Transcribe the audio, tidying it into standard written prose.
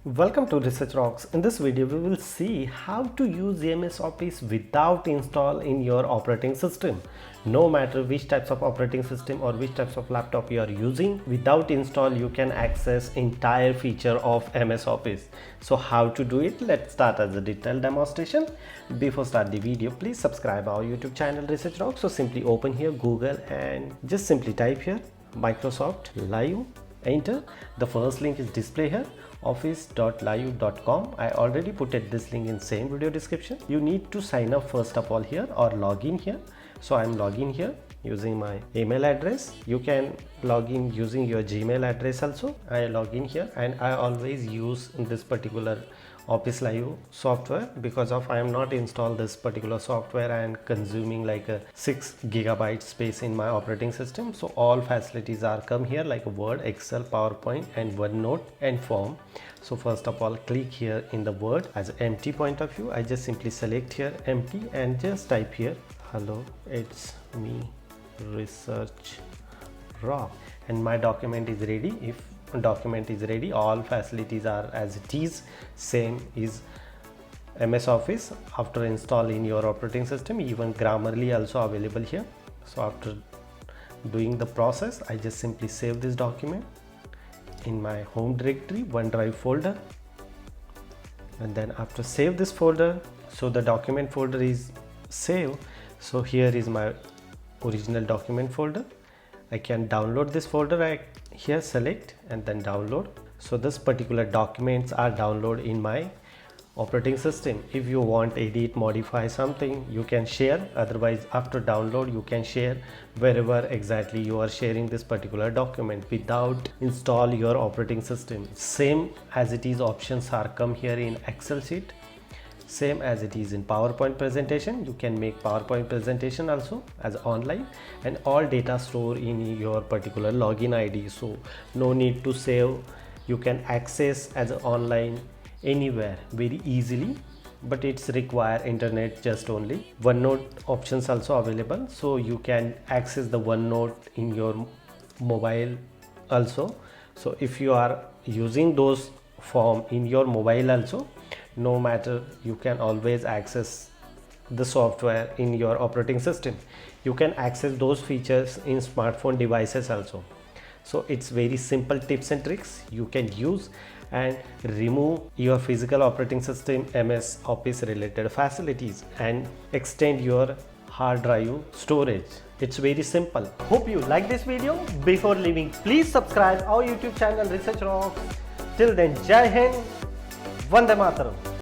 Welcome to Research Rocks. In this video, we will see how to use MS Office without install in your operating system. No matter which types of operating system or which types of laptop you are using, without install you can access entire feature of MS Office. So how to do it? Let's start as a detailed demonstration. Before start the video, please subscribe our YouTube channel Research Rocks. So simply open here Google and just simply type here Microsoft Live. Enter. The first link is display here, office.live.com. I already put this link in same video description. You need to sign up first of all here or log in here. So I'm logging here using my email address. You can log in using your Gmail address also. I log in here and I always use this particular Office Live software because of I am not installed this particular software and consuming like a 6 GB space in my operating system. So all facilities are come here like Word, Excel, PowerPoint and OneNote and Form. So first of all click here in the Word as empty point of view. I just simply select here empty and just type here hello, it's me Research Rock and my document is ready. If document is ready, all facilities are as it is, same is MS Office after install in your operating system, even Grammarly also available here. So after doing the process, I just simply save this document in my home directory OneDrive folder, and then after save this folder, so the document folder is saved. So here is my original document folder. I can download this folder. I here select and then download. So this particular documents are downloaded in my operating system. If you want edit, modify something, you can share. Otherwise after download you can share wherever exactly you are sharing this particular document without install your operating system. Same as it is options are come here in Excel sheet. Same as it is in PowerPoint presentation. You can make PowerPoint presentation also as online, and all data store in your particular login ID. So no need to save. You can access as online anywhere very easily, but it's require internet just only. OneNote options also available, so you can access the OneNote in your mobile also. So if you are using those form in your mobile also, no matter, you can always access the software in your operating system. You can access those features in smartphone devices also. So it's very simple tips and tricks you can use and remove your physical operating system MS Office related facilities and extend your hard drive storage. It's very simple. Hope you like this video. Before leaving, please subscribe our YouTube channel Research Rocks. Till then, Jai Hind, Vande Mataram.